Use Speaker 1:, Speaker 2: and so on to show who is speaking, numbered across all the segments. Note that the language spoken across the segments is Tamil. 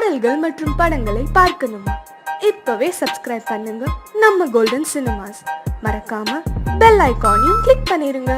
Speaker 1: பாடல்கள் மற்றும் படங்களை பார்க்கணுமா? இப்பவே சப்ஸ்கிரைப் பண்ணுங்க நம்ம கோல்டன் சினிமாஸ். மறக்காம பெல் ஐகானையும் கிளிக் பண்ணிருங்க.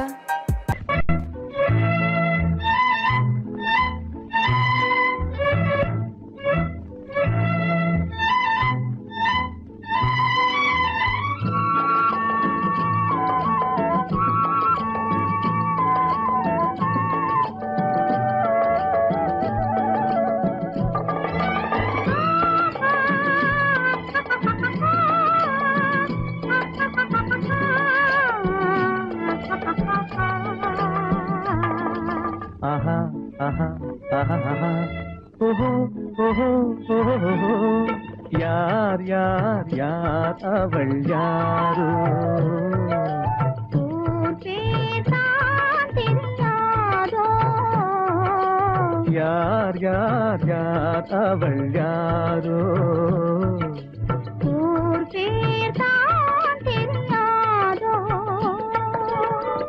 Speaker 2: யார் யார் யார் அவள் யாரோ? யார் யார் யார் அவள் யாரோ?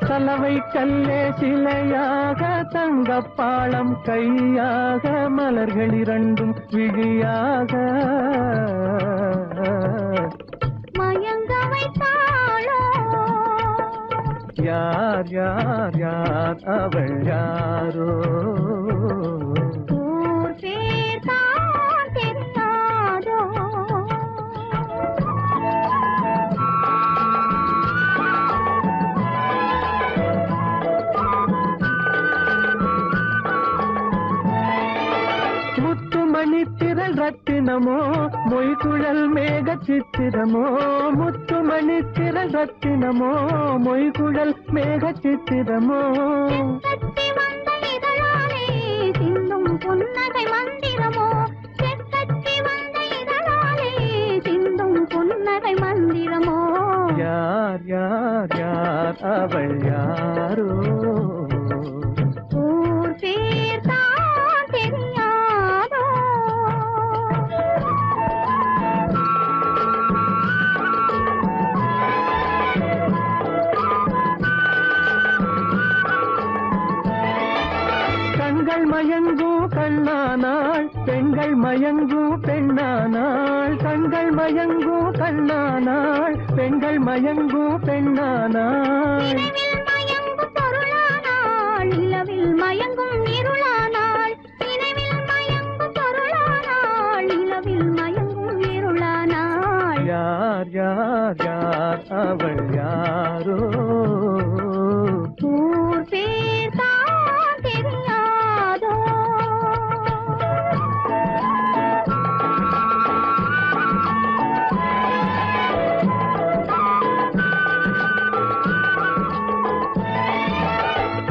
Speaker 2: கலவை கல்லே சிலையாக தங்கப்பாளம் கையாக மலர்கள் இரண்டும் விழியாக
Speaker 3: மயங்க வைத்தாளோ?
Speaker 2: யார் யார் யார் அவள் யாரோ? மணித்திரள் ரத்தினமோ மொய்குழல் மேக சித்திரமோ? முத்துமணி திரள் ரத்தினமோ மொய்குழல் மேக சித்திரமோ?
Speaker 3: சிந்தும் புன்னகை மந்திரமோ? சிந்தும் புன்னகை மந்திரமோ?
Speaker 2: யார் யார் யார் அவள் யாரோ?
Speaker 3: ஊர் பேர் தான் தெரியாதோ?
Speaker 2: கண்கள் மயங்கும் கண்ணானாள் பெண்கள் மயங்கும் பெண்ணானாள். கண்கள் மயங்கும் கண்ணானாள் பெண்கள் மயங்கும் பெண்ணானாள்.
Speaker 3: மயங்கும் பொருளானாள் நிலவில் மயங்கும் இருளானாள். நினைவில் மயங்கும் பொருளானாள் நிலவில் மயங்கும் இருளானாள்.
Speaker 2: யார் யார் யார் அவள் யாரோ?
Speaker 3: ஊர் பேர் தான் தெரியாதோ?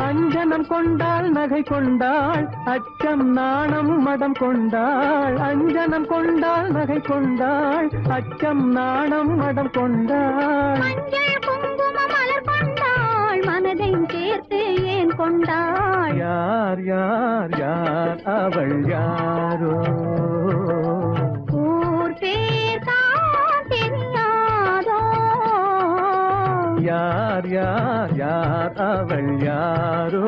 Speaker 2: அஞ்சனம் கொண்டாள் நகை கொண்டாள் அச்சம் நாணம் மடம் கொண்டாள். அஞ்சனம் கொண்டாள் நகை கொண்டாள் அச்சம் நாணம் மடம் கொண்டாள்.
Speaker 3: மஞ்சள் குங்கும மலர் கொண்டாள் மனதை சேர்த்து ஏன் கொண்டாள்?
Speaker 2: யார் யார் யார் அவள் யாரோ?
Speaker 3: ஊர் பேர் தான் தெரியாதோ?
Speaker 2: யார் யார் யார் அவள் யாரோ?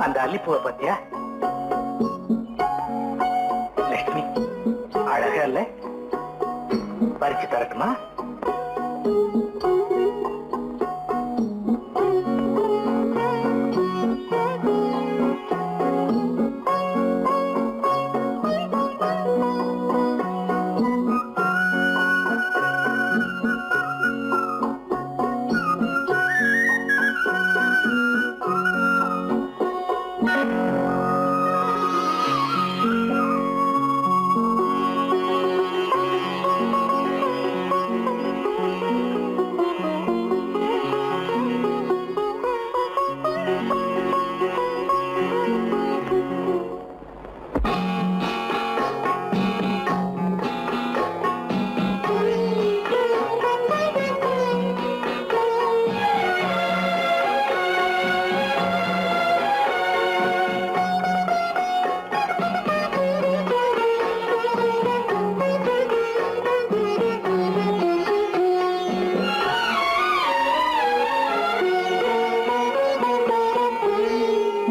Speaker 4: அந்த அல்லிப்பூவை பத்தியா லட்சுமி? அழகா இல்ல? பறிச்சு தரட்டுமா?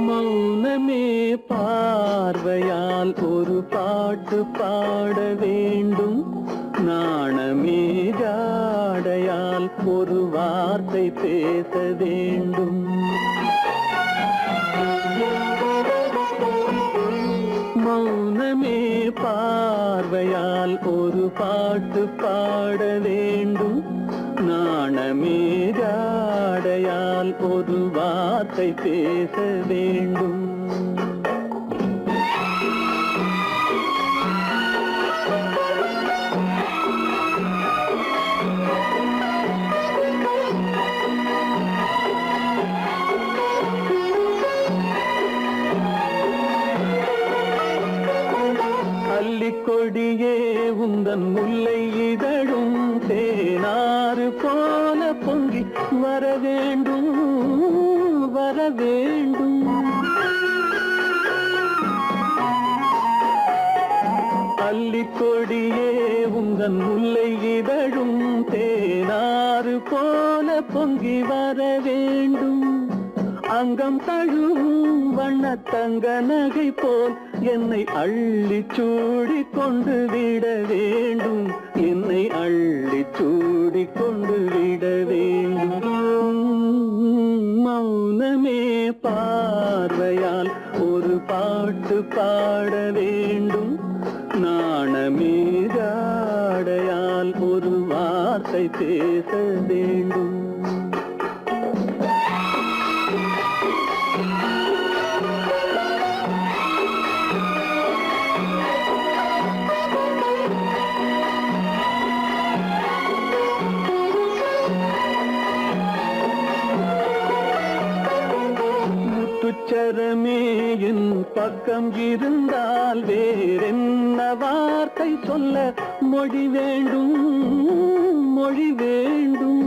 Speaker 2: மௌனமே பார்வையால் ஒரு பாட்டு பாட வேண்டும், நாணமே ஜாடையால் ஒரு வார்த்தை பேச வேண்டும். மௌனமே பார்வையால் ஒரு பாட்டு பாட வேண்டும், நாணமே ஜாடையால் ஒரு வார்த்தை பேச வேண்டும். கொடியே உந்தன் முல்லை இதழும் தேனாறு போல பொங்கி வர வேண்டும், வர வேண்டும். அல்லிக்கொடியே உந்தன் முல்லை இதழும் தேனாறு போல பொங்கி வர வேண்டும். அங்கம் தழுவும் வண்ணத்தங்க நகை போல் என்னை அள்ளி சூடி கொண்டு விட வேண்டும், என்னை அள்ளி சூடி கொண்டு விட வேண்டும். மௌனமே பார்வையால் ஒரு பாட்டு பாட வேண்டும், நாணமே ஜாடையால் ஒரு வார்த்தை பேச வேண்டும். முத்துச்சரமே என் பக்கம் இருந்தால் வேறென்ன வார்த்தை சொல்ல மொழி வேண்டும், மொழி வேண்டும்.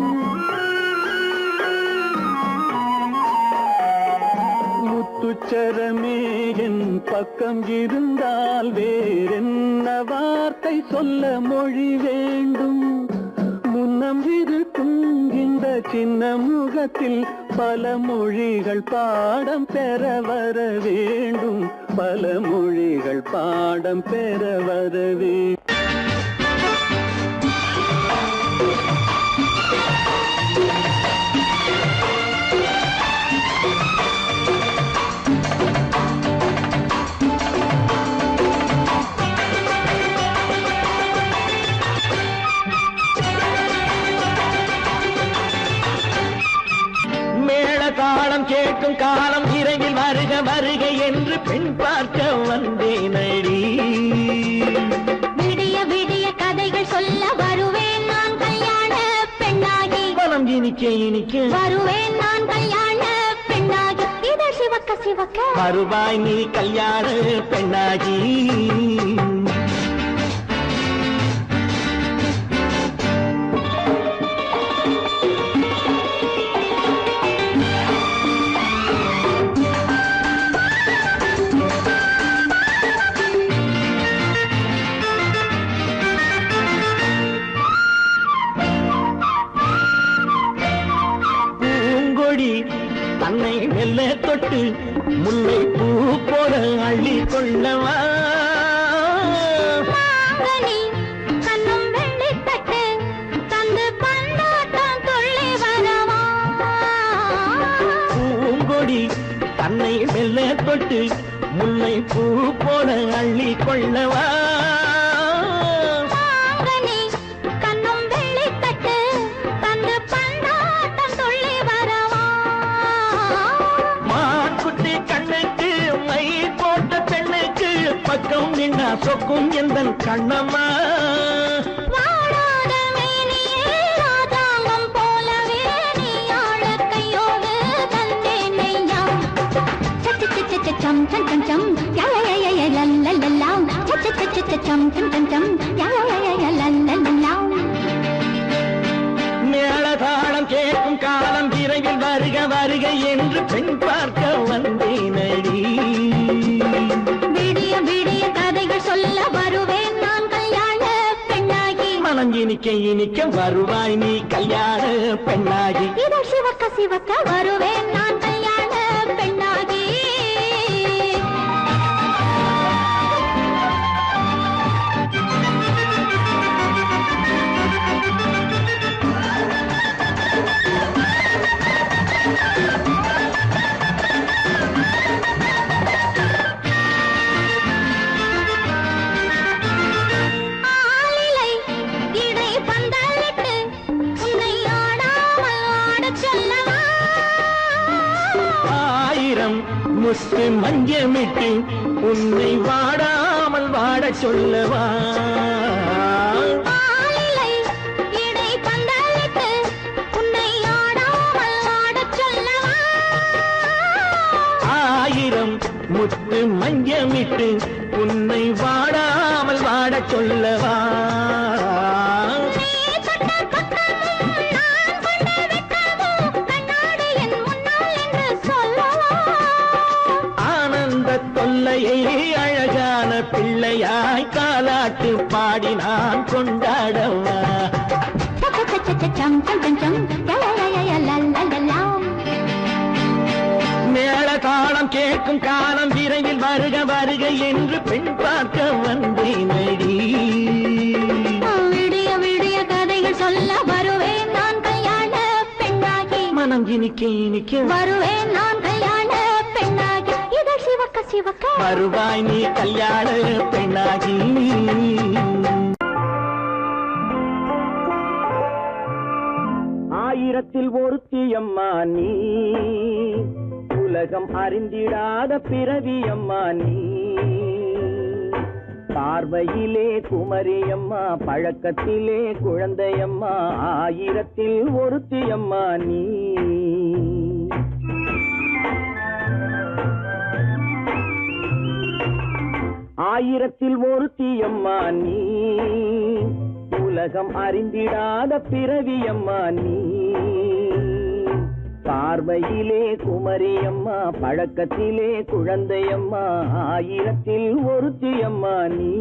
Speaker 2: முத்துச்சரமே என் பக்கம் இருந்தால் வேறென்ன வார்த்தை சொல்ல மொழி வேண்டும். முன்னம் இருக்கும் இந்த சின்ன முகத்தில் பல மொழிகள் பாடம் பெற வர வேண்டும், பல மொழிகள் பாடம் பெற வர வேண்டும்.
Speaker 5: தாளம் கேட்கும் காலம் இறையில் வருக வருக என்று பெண் பார்க்க வந்தேனடி.
Speaker 3: விடிய விடிய கதைகள் சொல்ல வருவேன் நான் கல்யாண பெண்ணாகி,
Speaker 5: மனம் இனிக்க இனிக்க
Speaker 3: வருவேன் நான் கல்யாண பெண்ணாகி. இத சிவக்க சிவக்க
Speaker 5: வருவாய் நீ கல்யாண பெண்ணாகி. தன்னை மெல்ல தொட்டு முல்லை பூ போல அள்ளி கொள்ளவா,
Speaker 3: கண்ணும் வெள்ளி தட்டு தந்து பந்தாட்டம் துள்ளி வரவா.
Speaker 5: பூங்கொடி தன்னை மெல்ல தொட்டு முல்லை பூ போல அள்ளி கொள்ளவா, சொக்கும் எந்தன் கண்ணம்மா
Speaker 3: வாழாத மேனியே ராஜாங்கம் போலவே நீ ஆழக்கையோடு தந்தேன் நெய்யா. சச்ச சச்ச சச்சம் சம் சம் சம் யா யா யா யா லல்லல்லா. சச்ச சச்ச சச்சம் சம் சம் சம் யா யா யா யா லல்லல்லா.
Speaker 5: மேளதாளம் கேட்கும் காலம் விரைவில் வருக வருக என்று பெண் பார்க்க வந்தேனடி.
Speaker 3: விடிய விடிய கதைகள் சொல்ல வருவேன் நான் கல்யாண பெண்ணாகி.
Speaker 5: மனம் இனிக்க இனிக்க வருவாய் நீ கல்யாண பெண்ணாகி.
Speaker 3: இதழ் சிவக்க சிவக்க வருவேன் நான் கல்யாண பெண்ணாகி. ஆலிலை இடை பந்தலிட்டு உன்னை ஆடாமல் ஆடச் சொல்லவா.
Speaker 5: ஆயிரம் முத்து மஞ்சமிட்டு உன்னை வாடாமல் வாடச் சொல்லவா.
Speaker 3: ஆலிலை இடை பந்தலிட்டு உன்னை ஆடாமல் ஆடச் சொல்லவா.
Speaker 5: ஆயிரம் முத்து மஞ்சமிட்டு உன்னை வாடாமல் வாடச் சொல்லவா.
Speaker 3: நீ தொட்ட பக்கமும் நான் கொண்ட வெட்கமும் கண்ணாடி என் முன்னால் என்று சொல்லவா.
Speaker 5: ஆனந்த தொல்லையை அழகான பிள்ளையாய் காலாட்டு பாடி நான் கொண்டாடவா.
Speaker 3: சம் சம் சம் சம் யா யா யா யா லல்லல்லா.
Speaker 5: மேளதாளம் கேட்கும் காலம் விரைவில் வருக வருக என்று பெண் பார்க்க வந்தேனடி.
Speaker 3: விடிய விடிய கதைகள் சொல்ல வருவேன் நான் கல்யாண பெண்ணாகி.
Speaker 5: மனம் இனிக்க இனிக்க
Speaker 3: வருவேன் நான் கல்யாண பெண்ணாகி. இதழ் சிவக்க சிவக்க
Speaker 5: வருவாய் நீ கல்யாண பெண்ணாகி. ஆயிரத்தில் ஒருத்தி அம்மா நீ உலகம் அறிந்திடாத பிறவி அம்மா நீ. பார்வையிலே குமரியம்மா பழக்கத்திலே குழந்தையம்மா ஆயிரத்தில் ஒருத்தி அம்மா நீ. ஆயிரத்தில் ஒருத்தி அம்மா நீ உலகம் அறிந்திடாத பிறவி அம்மா நீ. பார்வையிலே குமரியம்மா பழக்கத்திலே குழந்தையம்மா ஆயிரத்தில் ஒருத்தி அம்மா நீ.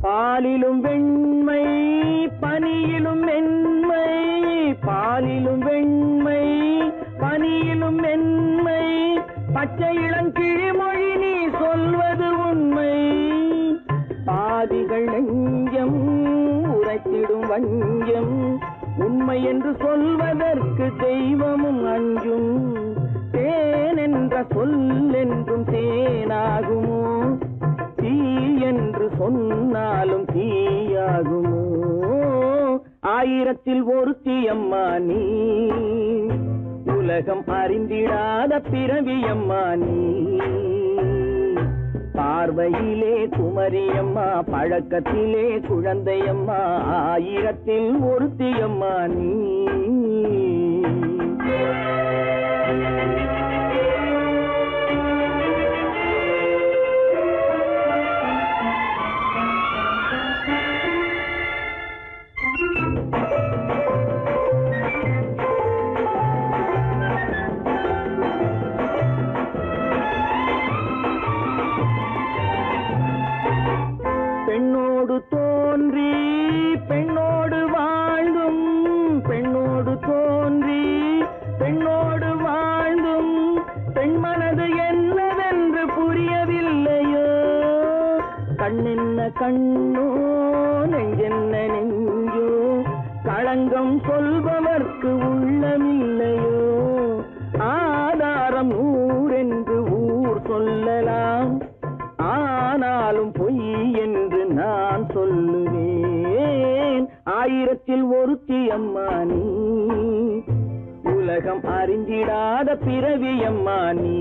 Speaker 5: பாலிலும் வெண்மை பனியிலும் மென்மை. பாலிலும் வெண்மை பனியிலும் மென்மை. பச்சை இளங்கிழிமொழி நீ சொல்வது உண்மை. பாதிகள் நெஞ்சம் உரைத்திடும் வஞ்சம். உண்மை என்று சொல்வதற்கு தெய்வமும் அஞ்சும். தேன் என்ற சொல் என்றும் தேனாகுமோ. தீ என்று சொன்னாலும் தீயாகுமோ. ஆயிரத்தில் ஒருத்தி அம்மா நீ உலகம் அறிந்திடாத பிறவி அம்மா நீ. பார்வையிலே குமரியம்மா பழக்கத்திலே குழந்தையம்மா ஆயிரத்தில் ஒருத்தி அம்மா நீ. பெண்ணோடு தோன்றி பெண்ணோடு வாழ்ந்தும் பெண்ணோடு தோன்றி பெண்ணோடு களங்கம் சொல்பவர்க்கு உள்ளமில்லையோ ஆதாரம் ஊரென்று ஊர் சொல்லலாம் ஆனாலும் பொய் என்று நான் சொல்லுவேன் ஆயிரத்தில் ஒருத்தி அம்மா நீ உலகம் அறிந்திடாத பிறவி அம்மா நீ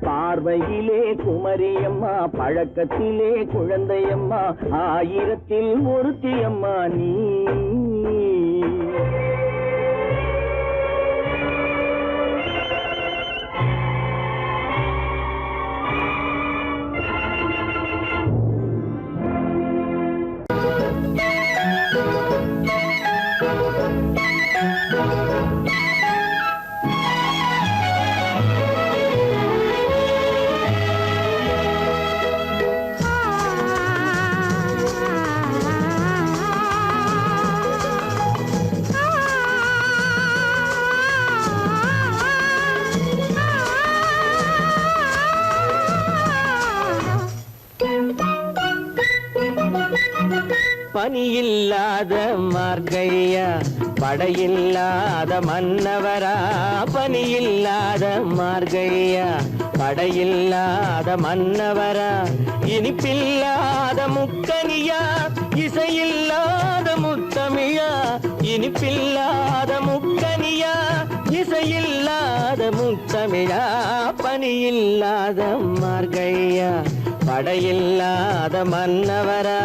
Speaker 5: பார்வையிலே குமரியம்மா பழக்கத்திலே குழந்தையம்மா ஆயிரத்தில் ஒருத்தி அம்மா நீ பனியில்லாத மார்கழியா படையில்லாத மன்னவரா பனியில்லாத மார்கழியா படையில்லாத மன்னவரா இனிப்பில்லாத முக்கனியா இசையில்லாத முத்தமிழா இனிப்பில்லாத முக்கனியா இசையில்லாத முத்தமிழா பனியில்லாத மார்கழியா படையில்லாத மன்னவரா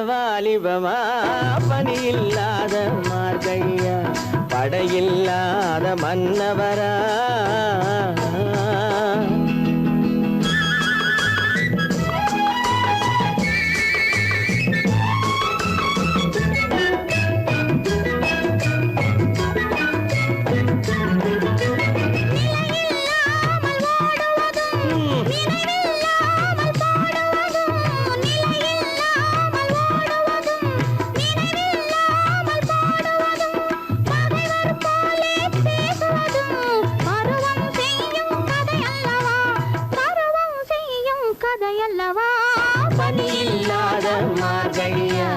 Speaker 5: வாலிபமா பனியில்லாத மார்கழியா படையில்லாத மன்னவரா பனியில்லாத மார்கழியா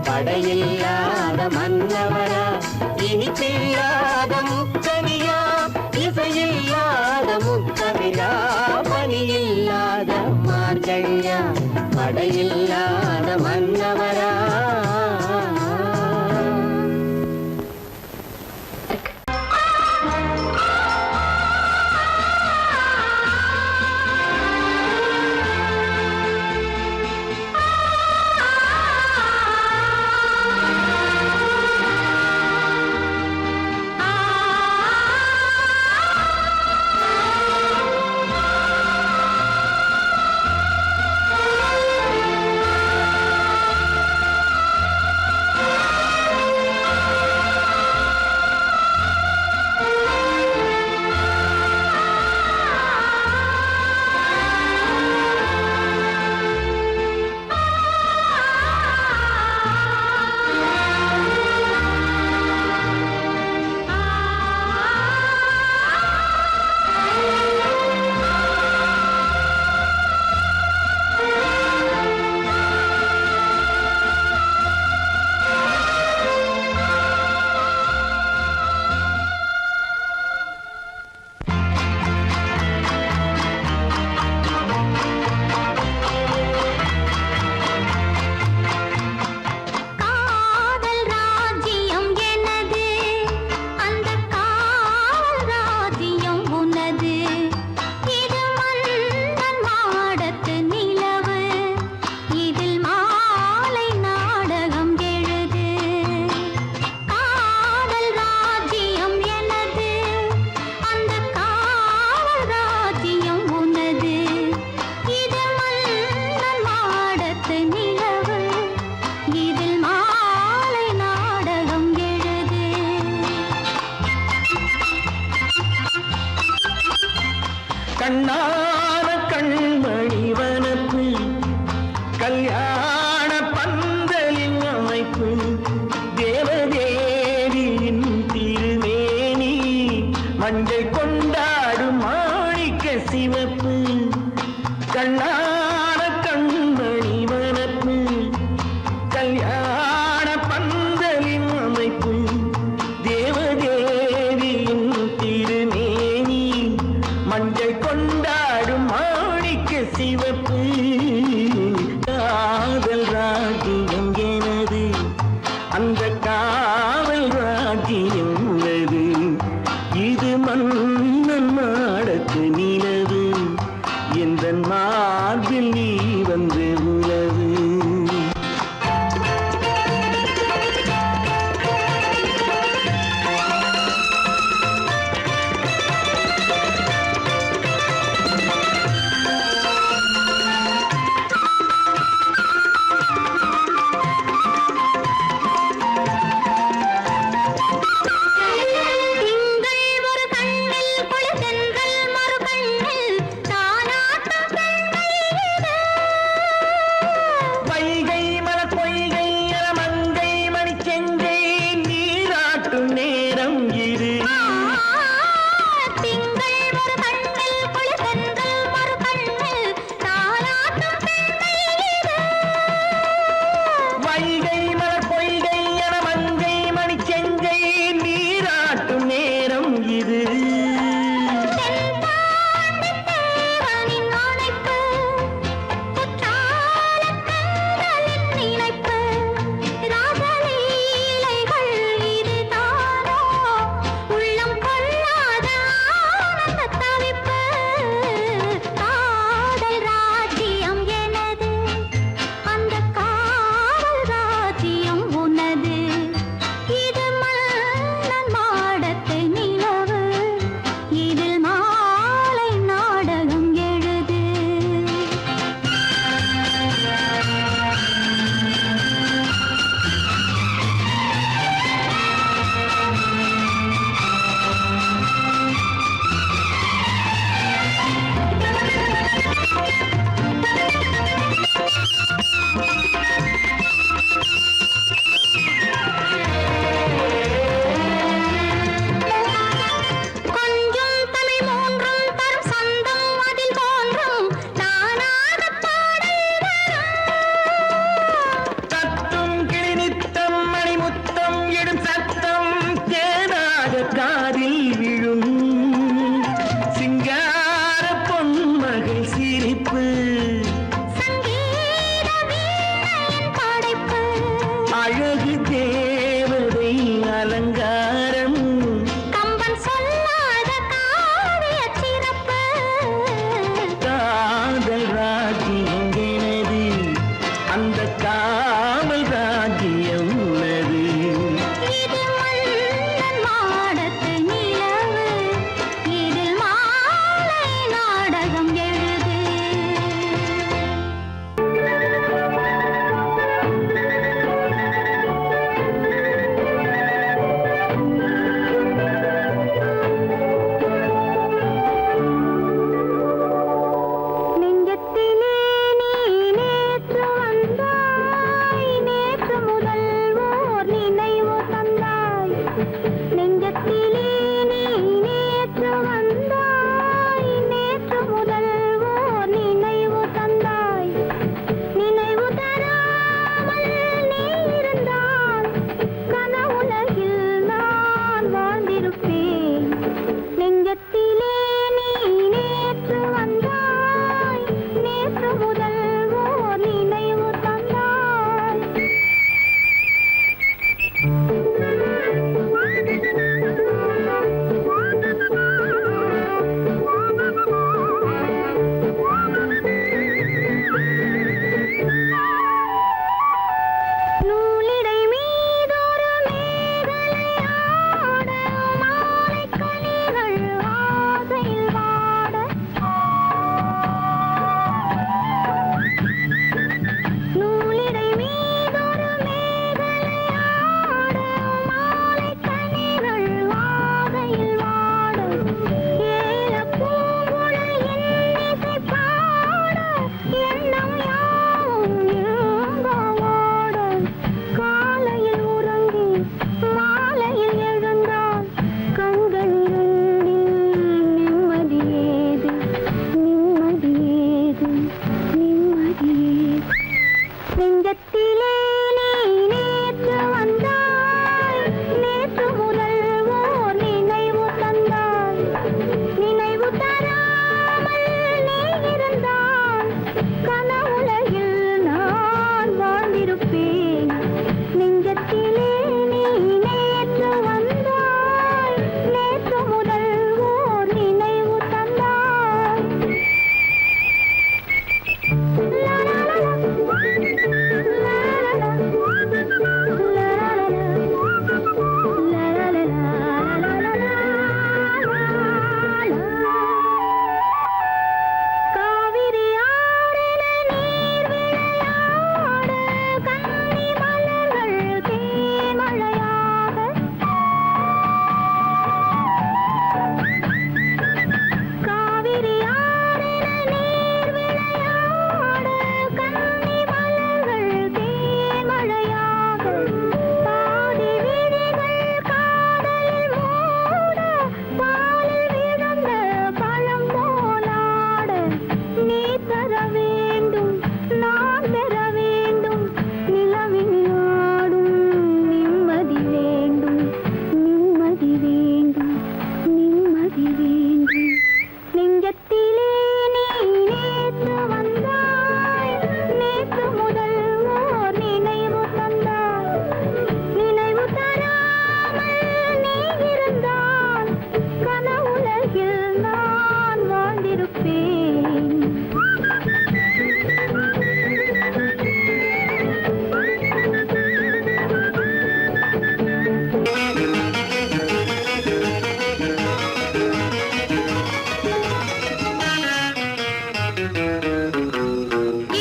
Speaker 5: படையில்லாத மன்னவரா இனிப்பில்லாத முக்கனியா இசையில்லாத முத்தமிழா பனியில்லாத மார்கழியா படையில்லாத மன்னவரா கண்ணான கண்மணி வனப்பு கல்யாண பந்தலின் அமைப்பு தேவதேவியின் திருமேனி மஞ்சள் கொண்டாடும் மாணிக்க சிவப்பு கண்ணான கண்மணி வனப்பு கல்யாண பந்தலின் அமைப்பு தேவதேவியின் திருமேனி மஞ்சள் கொண்டாடும் மாணிக்க சிவப்பு காதல் ராஜ்யம் எனது அந்த காவல் ராஜ்யம் உள்ளது இது மன்னன் மாடத்து நிலவு எந்த மார்பில் நீ வந்து உலவு
Speaker 3: திங்கள் ஒரு கண்ணில் குளிர்தென்றல் மறு கண்ணில் தானாட்டம் பெண்மையிலே.
Speaker 5: வைகை மலர் பொய்கை அலமங்கை மணிச்செங்கை நீராட்டும் நேரம் இது
Speaker 3: திங்கள் ஒரு கண்ணில் குளிர்தென்றல் மறு கண்ணில் தானாட்டம் பெண்மையிலே.
Speaker 5: வைகை மலர் பொய்கை அலமங்கை மணிச்செங்கை நீராட்டும் நேரம் இது
Speaker 3: தென்பாண்டித் தேவனின் அணைப்பு, குற்றாலக் கண்களின் நினைப்பு, ராசலீலைகள் இதுதானோ, உள்ளம் கொள்ளாத ஆனந்தத் தவிப்பு. காதல் ராஜ்யம் எனது, அந்தக் காவல் ராஜ்யம் உனது. இது மன்னன் மாடத்து நிலவு, இதில் மாலை நாடகம் எழுது. கொஞ்சம் தமிழ் மூன்றும் தரும் சந்தம் அதில் தோன்றும் நானாகப் பாடல் வரும்.
Speaker 5: தத்தும் கிளிநித்தம் மணிமுத்தம் இடும் சத்தம் தேனாக காதில் விழும் சிங்கார பொன்மகள் சிரிப்பு
Speaker 3: சங்கீத வீணையின் படைப்பு,
Speaker 5: அழகு தேவதை அலங்காரம்
Speaker 3: கம்பன் சொல்லாத காவியச் சிறப்பு.
Speaker 5: காதல் ராஜ்யம் எனது அந்த காவல் ராஜ்யம் உள்ளது
Speaker 3: இது மன்னன் மாடத்து நிலவு, இதில் மாலை நாடகம் எழுது. நெஞ்சத்திலே நீ நேற்று வந்தாய், நேற்று முதல் ஓர் நினைவு தந்தாய். நெஞ்சத்திலே நீ நேற்று வந்தாய், நேற்று முதல்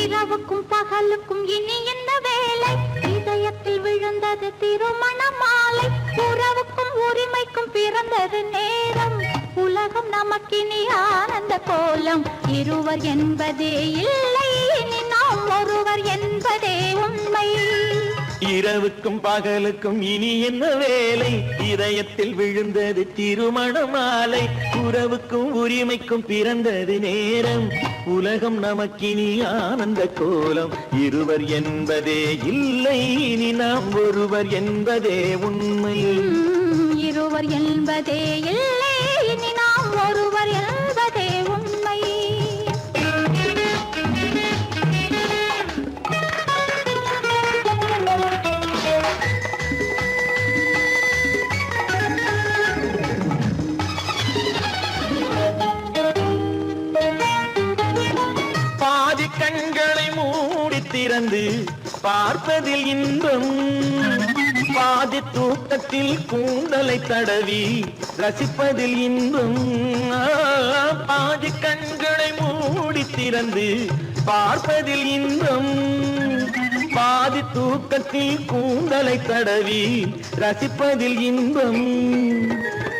Speaker 3: இரவுக்கும் பகலுக்கும் இனி என்ன வேலை இதயத்தில் விழுந்தது திருமண மாலை உறவுக்கும் உரிமைக்கும் பிறந்தது நேரம் உலகம் நமக்கினி ஆனந்த கோலம் இருவர் என்பதே இல்லை இனி நாம் ஒருவர் என்பதே உண்மை
Speaker 5: இரவுக்கும் பகலுக்கும் இனி என்ன வேலை இதயத்தில் விழுந்தது திருமண மாலை உறவுக்கும் உரிமைக்கும் பிறந்தது நேரம் உலகம் நமக்கினி ஆனந்த கோலம் இருவர் என்பதே இல்லை இனி நாம் ஒருவர் என்பதே உண்மை
Speaker 3: இருவர் என்பதே இல்லை இனி நாம் ஒருவர் என்பதே உண்மை
Speaker 5: பாதி கண்களை மூடி திறந்து பார்ப்பதில் இன்பம் பாதி தூக்கத்தில் கூந்தலை தடவி ரசிப்பதில் இன்பம் பாதி கண்களை மூடி திறந்து பார்ப்பதில் இன்பம் பாதி தூக்கத்தில் கூந்தலை தடவி ரசிப்பதில் இன்பம்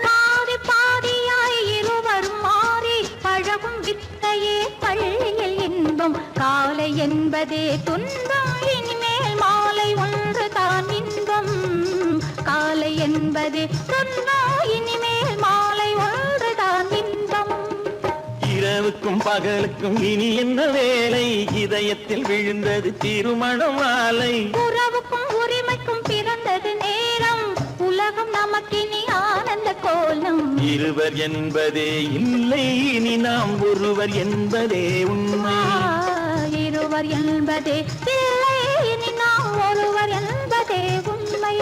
Speaker 3: பாதி பாதியாய் இருவர் மாறி பழகும் வித்தையே பள்ளியில் இன்பம் காலை என்பதே துன்பம் இனிமேல் மாலை ஒன்று தான் இன்பம் காலை என்பதே துன்பம் இனிமேல் மாலை ஒன்று தான் இன்பம்
Speaker 5: இரவுக்கும் பகலுக்கும் இனி என்ன வேலை இதயத்தில் விழுந்தது திருமண மாலை
Speaker 3: உறவுக்கும் உரிமைக்கும் பிறந்தது நேரம் உலகம் நமக்கினி ஆனந்த கோலம்
Speaker 5: இருவர் என்பதே இல்லை இனி நாம் ஒருவர் என்பதே உண்மை
Speaker 3: இருவர் என்பதே இல்லை இனி நாம் ஒருவர் என்பதே உண்மை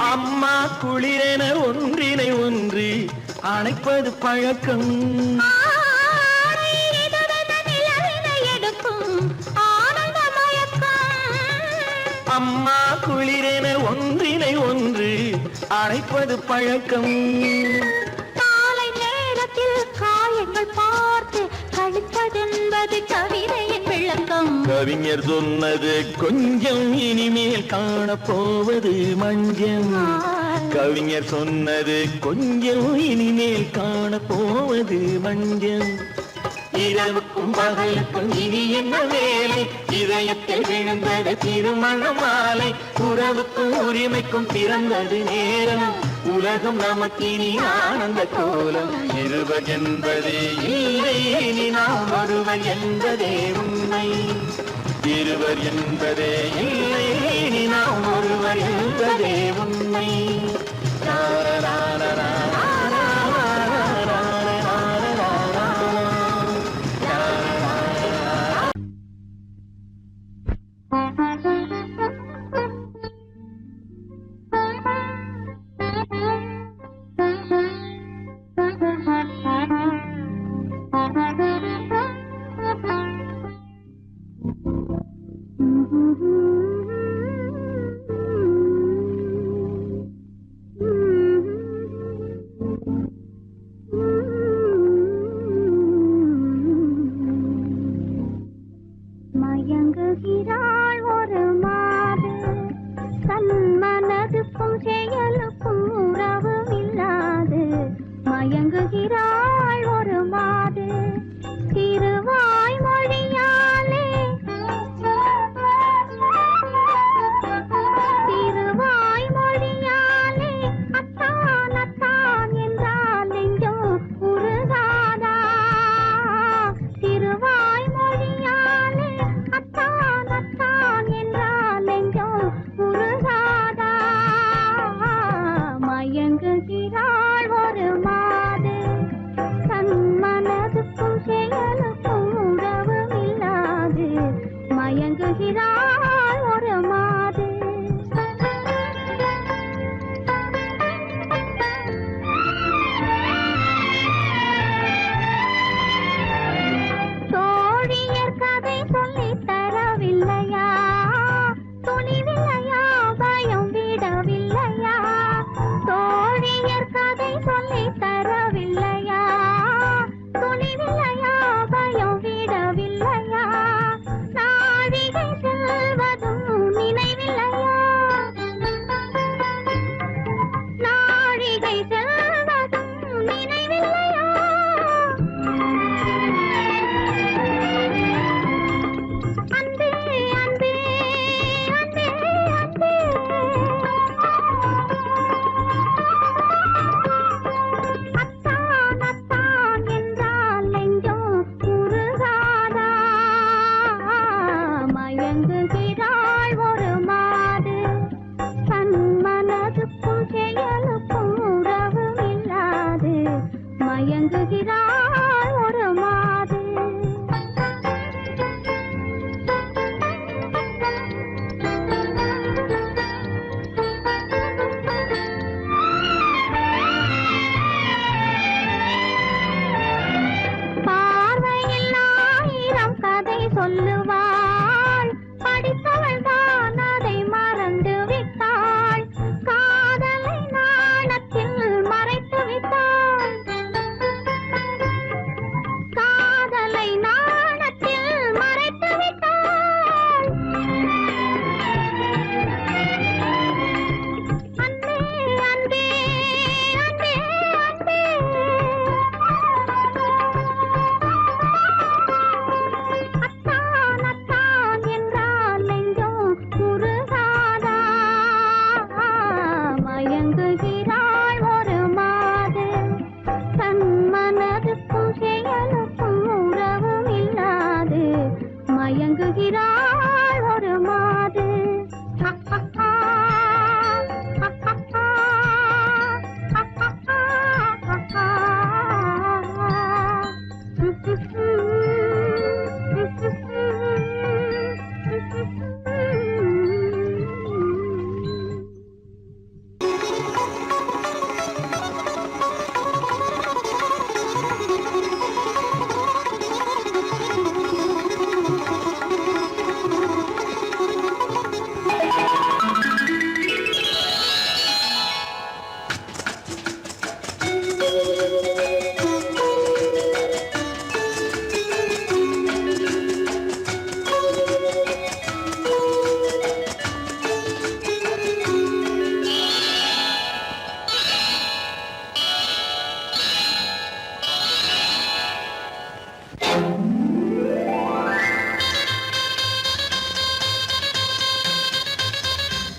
Speaker 5: அம்மா குளிரென ஒன்றினை ஒன்று அணைப்பது பழக்கம் அம்மா குளிரென ஒன்றினை ஒன்று அணைப்பது பழக்கம்
Speaker 3: காலை நேரத்தில் காயங்கள் பார்த்து கழிப்பதென்பது கவிதையின் விளக்கம்
Speaker 5: கவிஞர் சொன்னது கொஞ்சம் இனிமேல் காணப்போவது மஞ்சம் கவிஞர் சொன்னது கொஞ்சம் இனிமேல் காணப்போவது மஞ்சம் இரவுக்கும் பகலுக்கும் இனி என்ன வேலை இதயத்தில் விழுந்தது திருமண மாலை உறவுக்கும் உரிமைக்கும் பிறந்தது நேரம் உலகம் நமக்கினி ஆனந்த கோலம் இருவர் என்பதே இல்லை இனி நாம் ஒருவர் என்பதே உண்மை இருவர் என்பதே இல்லை இனி நாம் ஒருவர் என்பதே உண்மை
Speaker 3: Mm-hmm.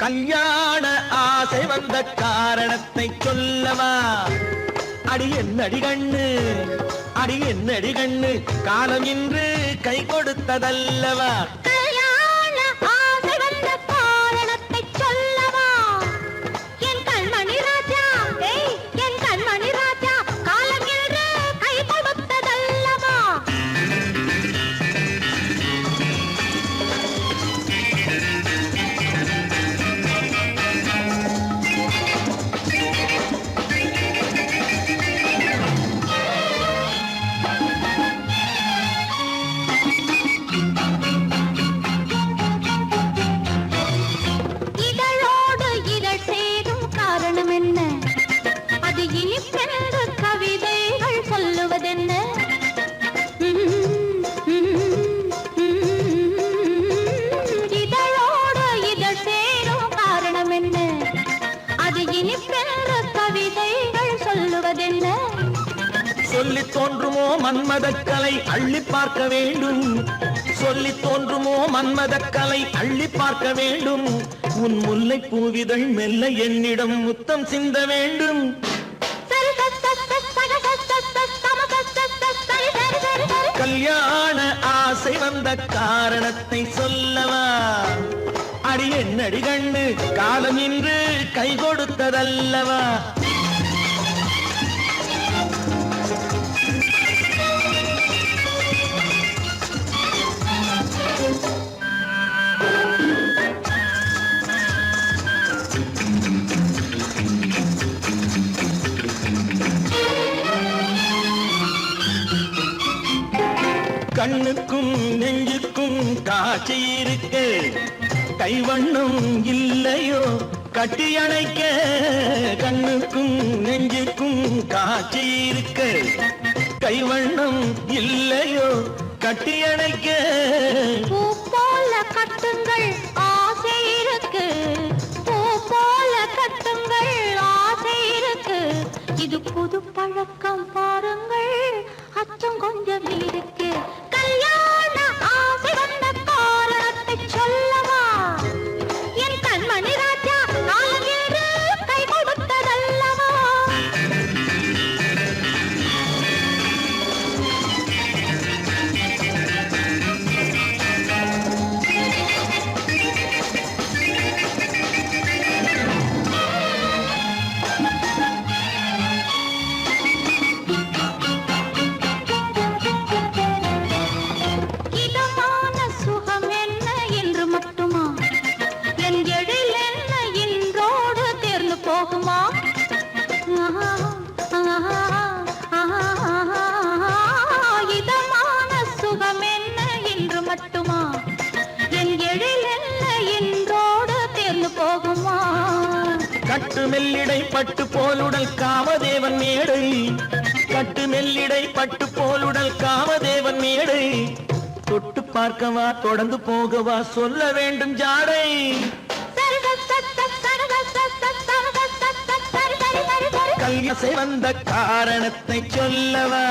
Speaker 5: கல்யாண ஆசை வந்த காரணத்தை சொல்லவா? அடி என்னடி கண்ணு, அடி என்னடி கண்ணு, காலம் இன்று கை கொடுத்ததல்லவா?
Speaker 3: கல்யாண ஆசை வந்த காரணத்தை சொல்லவா? என் கண்மணி ராஜா, என் கண்மணி ராஜா, காலம் என்று கை கொடுத்ததல்லவா? இதழோடு இதழ் சேரும் காரணம் என்ன? அது இனிப்பென்று கவிதைகள் சொல்லுவதென்ன? இதழோடு இதழ் சேரும் காரணம் என்ன? அது இனிப்பென்று கவிதைகள் சொல்லுவதென்ன?
Speaker 5: சொல்லித் தோன்றுமோ மன்மதக்கலை அள்ளி பார்க்க வேண்டும், சொல்லித் தோன்றுமோ மன்மதக்கலை அள்ளி பார்க்க வேண்டும். உன் முல்லை பூவிதழ் மெல்ல என்னிடம் முத்தம் சிந்த வேண்டும். கல்யாண ஆசை வந்த காரணத்தை சொல்லவா? அடி என்னடி கண்ணு, காலம் இன்று கை கொடுத்ததல்லவா? கண்ணுக்கும் நெஞ்சுக்கும் காட்சி இருக்க, கைவண்ணம் இல்லையோ கட்டி அணைக்க? கண்ணுக்கும் நெஞ்சுக்கும் காட்சி இருக்க, கைவண்ணம் இல்லையோ கட்டி அணைக்க?
Speaker 3: பூ போல கட்டுங்கள் ஆசை இருக்கு, பூ போல கட்டுங்கள் ஆசை இருக்கு. இது புது பழக்கம் பாருங்கள், அச்சம் கொஞ்சம் இருக்கு. கல்யாண ஆசை வந்த காரணத்தை சொல்லவா? என் கண்மணி ராஜா, காலம் என்று கை கொடுத்ததல்லவா? இதமான சுகம் என்ன என்று மட்டுமா? என் எழில் என்ன இன்றோடு தேர்ந்து போகுமா? இதமான சுகம் என்ன என்று மட்டுமா? என் எழில் என்ன இன்றோடு தேர்ந்து போகுமா?
Speaker 5: கட்டு மெல்லிடை பட்டு போலுடல் காமதேவன் மேடை, கட்டு மெல்லிடை பட்டு போலுடல் காமதேவன் மேடை. தொட்டு பார்க்கவா தொடர்ந்து போகவா சொல்ல வேண்டும் ஜாடை? கல்யாசை வந்த காரணத்தை சொல்லவா?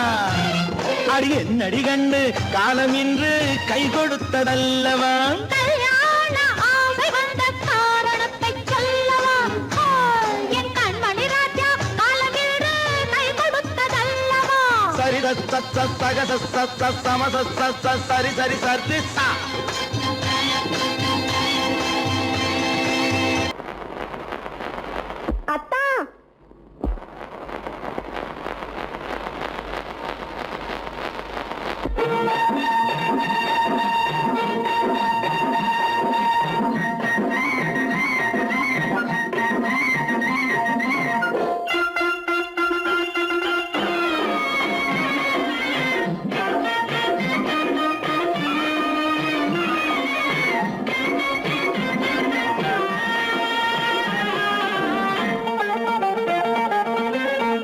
Speaker 5: அடி என்னடி கண்டு, காலம் இன்று கை கொடுத்ததல்லவா?
Speaker 3: கல்யாண ஆசை வந்த காரணத்தை சொல்லவா? என் கண்மணி ராஜா, காலம் என்று கை கொடுத்ததல்லவா?
Speaker 5: சரி சக சம சரி சரி சரி சா.
Speaker 3: அத்தா,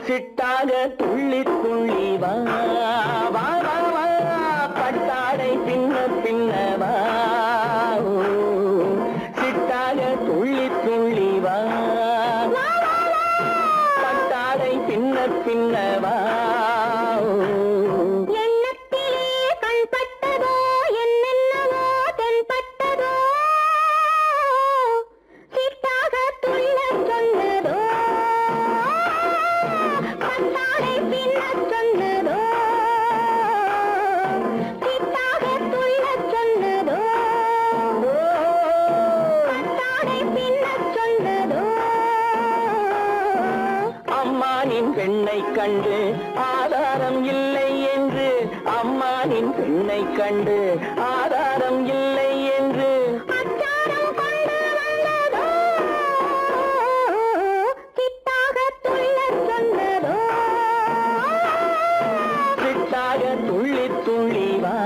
Speaker 5: சிட்டாக துள்ளி துள்ளி வா வா வா வா, பட்டாடை பின்ன பின்ன வா. ஓ, சிட்டாக துள்ளி துள்ளி வா, பட்டாடை பின்ன பின்ன வா. ஓ,
Speaker 3: எண்ணத்திலே கண்பட்டதோ என்னென்னவோ தென்பட்டதோ,
Speaker 2: பெண்ணை கண்டு ஆதாரம் இல்லை என்று அம்மானின் பெண்ணை கண்டு ஆதாரம் இல்லை என்று
Speaker 3: அச்சாரம் கொண்டு வந்ததோ கிட்டாக துள்ளச் சொன்னதோ
Speaker 2: சிட்டாக துள்ளி துள்ளி வா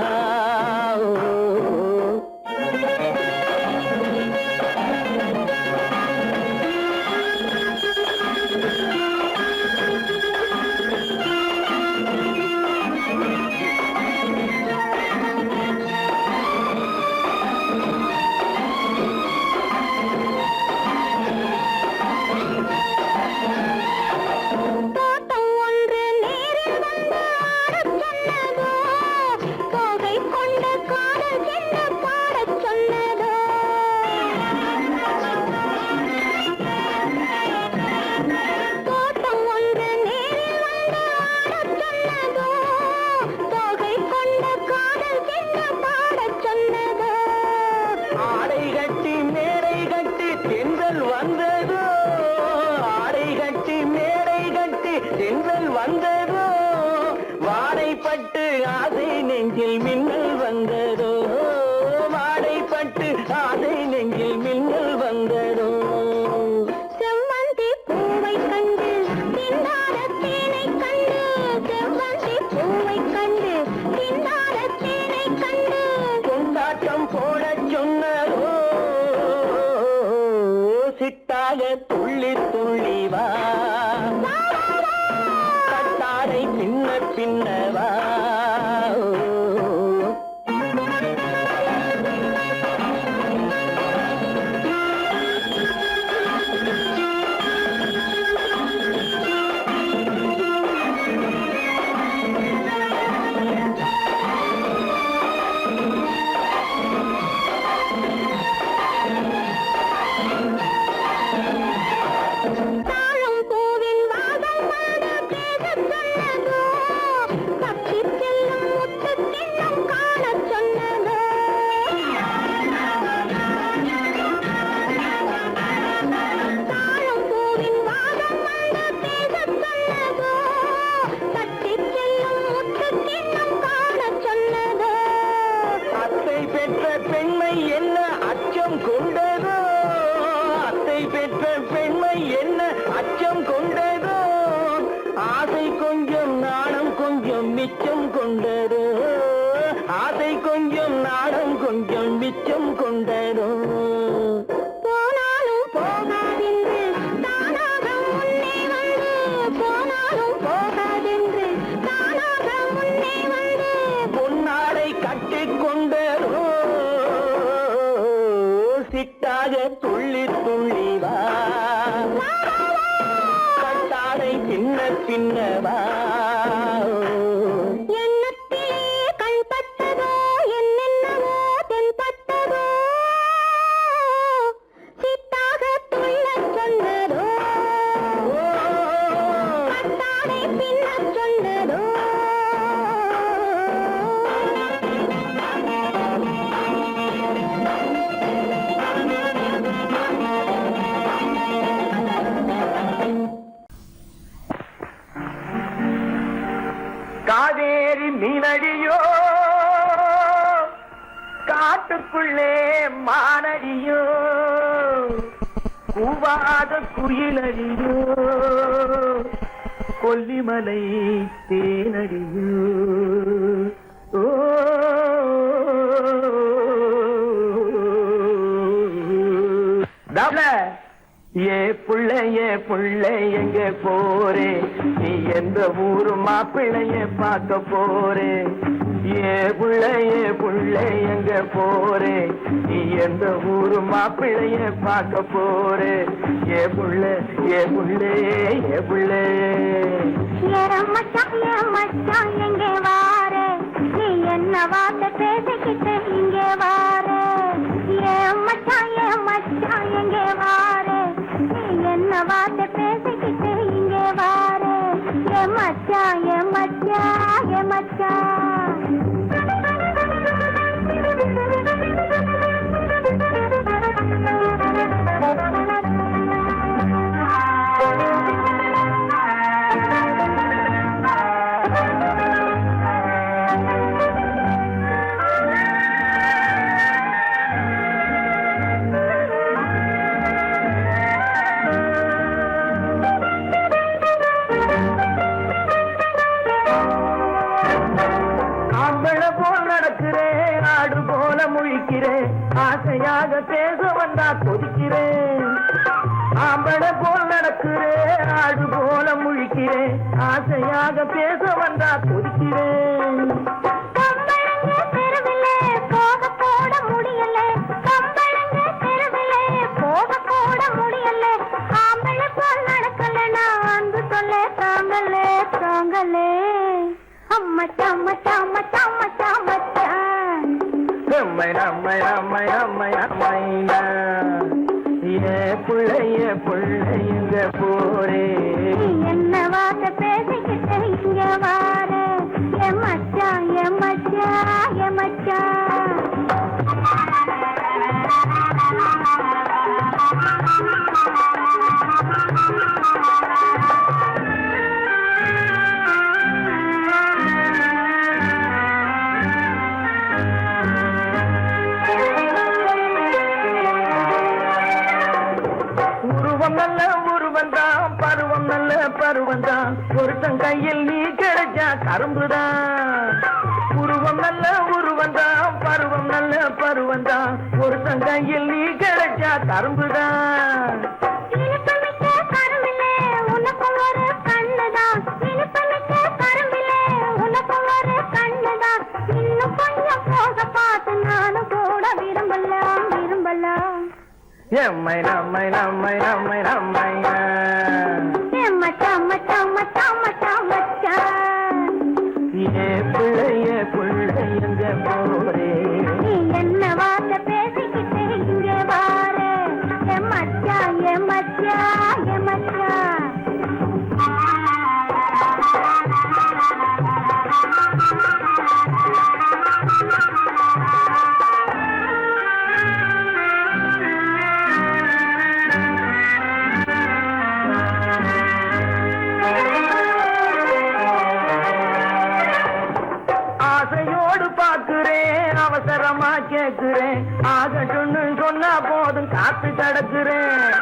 Speaker 3: தோட்டம் ஒன்று நேரில் வந்து ஆடச் சொன்னதோ தோகை கொண்ட காதல் என்ன பாடச் சொன்னதோ தோட்டம் ஒன்று நேரில் வந்து ஆடச் சொன்னதோ தோகை கொண்ட காதல் என்ன பாடச் சொன்னதோ
Speaker 2: ஆடை கட்டி மேடை கட்டி தென்றல் வந்ததோ ஆடை கட்டி மேடை கட்டி தென்றல் வந்ததோ வாடைப்பட்டு ஆசை நெஞ்சில் மின்னல் வந்ததோ வாடைப்பட்டு ஆசை நெஞ்சில் மின்னல் வந்ததோ
Speaker 3: செவ்வந்தி பூவை கண்டு திண்டாட தேனை கண்டு செவ்வந்தி பூவை கண்டு திண்டாட தேனை கண்டு
Speaker 2: கொண்டாட்டம் போடச் சொன்னதோ சிட்டாக துள்ளி துள்ளி வா கட்டாரை பின்ன பின்னவா
Speaker 3: தாழம் பூவின் வாசம் வந்து பேசச் சொன்னதோ தப்பிச் செல்லும் முத்துக் கிண்ணம் காணச் சொன்னதோ தாழம் பூவின் வாசம் வந்து பேசச் சொன்னதோ தப்பிச் செல்லும் முத்துக் கிண்ணம் காணச் சொன்னதோ
Speaker 2: அத்தை பெற்ற பெண்மை என்ன அச்சம் கொண்டதோ அத்தை பெற்ற பெண்மை என்ன அச்சம் கொண்டதோ ஆசை கொஞ்சம் நாணம் கொஞ்சம் மிச்சம் கொண்டதோ ஆசை கொஞ்சம் நாணம் கொஞ்சம் மிச்சம் கொண்டதோ
Speaker 3: போனாலும் போகாதென்று தானாக முன்னே வந்து போனாலும் போகாதென்று தானாக முன்னே வந்து
Speaker 2: பொன்னாடை கட்டிக் கொண்டதோ சிட்டாக துள்ளி துள்ளி வா கட்டாடை பின்ன பின்னவா
Speaker 3: எண்ணத்திலே கண்பட்டதோ என்னென்னவோ தென்பட்டதோ சித்தாக துள்ளச் சொன்னதோ கட்டாடை பின்னச் சொன்னதோ
Speaker 2: காவேரி மீனடியோ காட்டுக்குள்ளே மானடியோ கூவாத குயிலடியோ கொல்லிமலை தேனடியோ ஓ டபுள ஏ புள்ள எங்க போறே நீ எந்த ஊரு மாப்பிள்ளைய பார்க்க போறே ஏ புள்ள எங்க போறே நீ எந்த ஊரு மாப்பிள்ளைய பார்க்க போறே ஏ புள்ள
Speaker 3: மச்சான் எங்கே வாரே நீ என்ன வார்த்தை பேசிக்கிட்டு இங்கே வாரே மச்சான் எங்கே வாரே நீ என்ன வார்த்தை பேசிக்கிட்டு இங்கே வாரே மச்சான்
Speaker 2: ஆம்பளை போல் நடக்கிறேன், ஆடு போல முழிக்கிறேன், ஆசையாக பேச வந்தா கொதிக்கிறேன்.
Speaker 3: கம்பளங்க தெருவிலே போக கூட முடியல, கம்பளங்க தெருவிலே போக கூட முடியல, ஆம்பளை போல் நடக்கல நான் அன்பு சொல்ல தாங்கலே தாங்கலே அம்மச்சான் மச்சான் மச்சான் மச்சான் மச்சான்.
Speaker 2: நம்மை நம்மை நம்மை நம்மை நம்மையா ஏ புள்ளைங்க போரே.
Speaker 3: நீ என்ன வார்த்தை பேசிக்கிட்டு இங்க வார என் மச்சான் என் மச்சான் என் மச்சான்.
Speaker 2: உருவம் நல்ல உருவந்தான், பருவம் நல்ல பருவந்தான், ஒருத்தன் கையில் நீ கிடைச்சா கரும்புதான். உருவம் நல்ல உருவந்தான், பருவம் நல்ல பருவந்தான், ஒருத்தன் கையில் நீ கிடைச்சா கரும்புதான்.
Speaker 3: இனிப்புமிக்க கரும்பிலே உனக்கு ஒரு கண்ணுதான், இனிப்புமிக்க கரும்பிலே உனக்கு ஒரு கண்ணுதான், இன்னும் கொஞ்சம் போக பார்த்து நானும் கூட விரும்பலாம் விரும்பலாம்.
Speaker 2: எம்மை நம்மை நம்மை நம்மை நம்மையா
Speaker 3: என் மச்சான் மச்சான் மச்சான் மச்சான் மச்சான்.
Speaker 2: ஏ புள்ளைங்க போரே.
Speaker 3: நீ என்ன வார்த்தை பேசிக்கிட்டு இங்க வார என் மச்சான் என் மச்சான் என் மச்சான்.
Speaker 2: ஆசையோடு பார்க்கிறேன், அவசரமா கேட்கிறேன், ஆகட்டும்னு சொன்னா போதும் காத்து கிடக்குறேன்.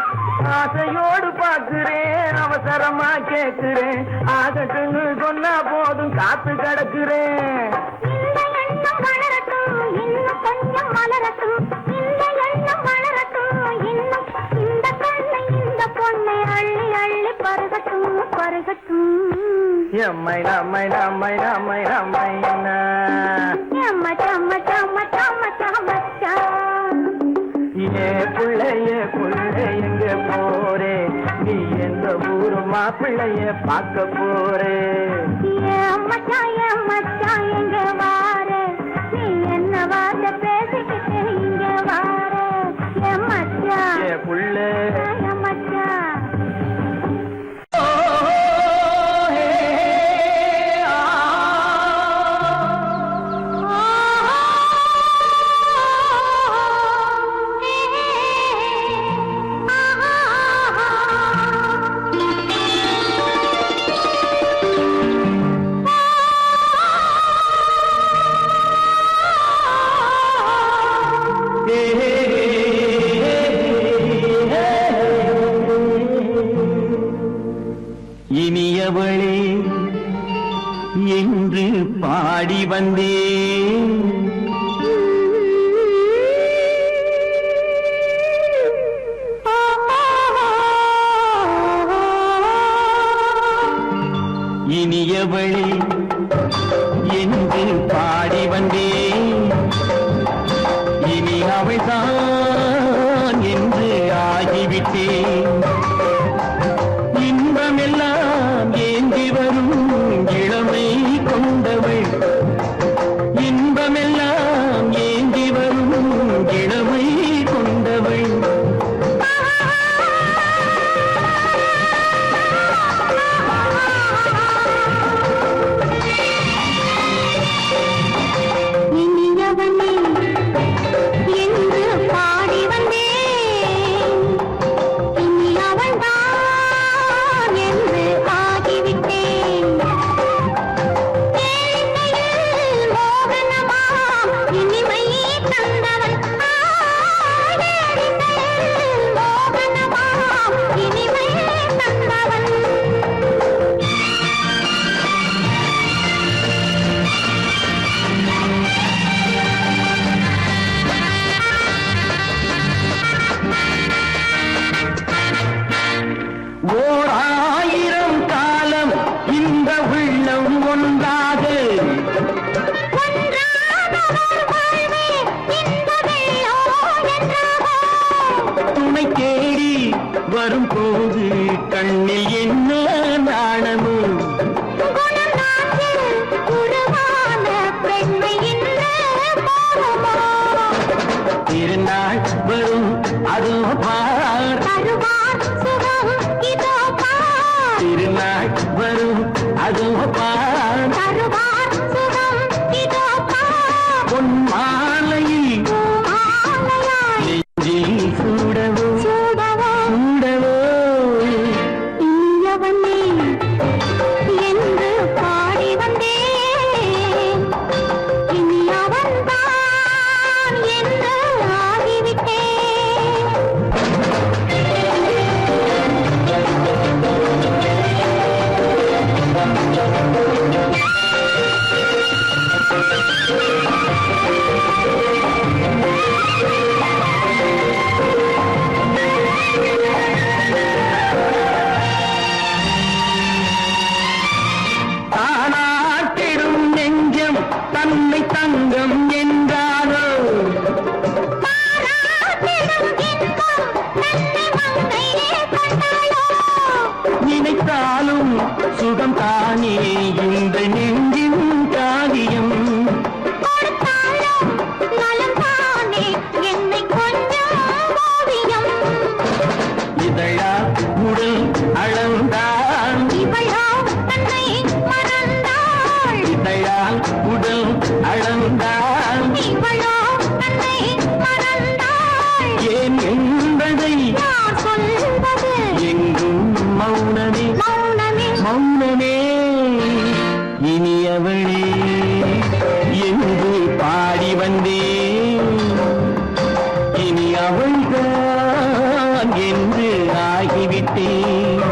Speaker 2: ஆசையோடு பார்க்கிறேன், அவசரமா கேட்கிறேன், ஆகட்டும்னு சொன்னா போதும் காத்து கிடக்குறேன்.
Speaker 3: இந்த எண்ணம் வளரட்டும் இன்னும் கொஞ்சம் மலரட்டும், இந்த எண்ணம் வளரட்டும் இன்னும், இந்த கண்ணை இந்த பொண்ணை அள்ளி அள்ளி பருகட்டும் பருகட்டும்.
Speaker 2: எம்மை நம்மை நம்மை நம்மை நம்மையா
Speaker 3: என் மச்சான் மச்சான் மச்சான் மச்சான் மச்சான்.
Speaker 2: ஏ புள்ளைங்க போரே. நீ எந்த ஊரு மாப்பிள்ளைய பார்க்க போரே.
Speaker 3: என் மச்சான் எங்க வார நீ என்ன வார்த்தை பேசிக்கிட்டு இங்க வார என் மச்சான்
Speaker 2: ஏ புள்ள
Speaker 3: என் மச்சான்.
Speaker 5: இனியவளே என்று பாடி வந்தேன், இனியவளே என்று பாடி வந்தேன், இனி அவள்தான் என்று ஆகிவிட்டேன். இன்பமெல்லாம் ஏந்தி வரும் இளமை கொண்டவள், இன்பமெல்லாம் ஏந்தி வரும் இளமை கொண்டவள்.
Speaker 3: இனியவனே என்று பாடி வந்தேன், இனி
Speaker 5: ஓர் 1000 காலம் இந்த உள்ளம் ஒன்றாக துணை தேடி வரும்போது கண்ணில் என்ன நாணமோ திருநாள் வரும் அதோ பார் திருநாள் வரும் அதோ பார் பொன் மாலையில் நெஞ்சில் சூடவோ சூடவோ
Speaker 3: என்று பாடி வந்தேன் இனி அவன்தான் என்று ஆகிவிட்டேன்
Speaker 5: தானாட்டிடும் நெஞ்சம் தன்னை தங்கம் என்றாரோ நினைத்தாலும் சுகம் தானே இந்த நெஞ்சின் காரியம் இதழா உடல் அளந்தான் இதழால் உடல் அளந்தான் ஏன் என்பதை எங்கும் மௌனமே மௌனமே இனியவளே என்று பாடி வந்தேன் இனி அவள்தான் என்று ஆகிவிட்டேன்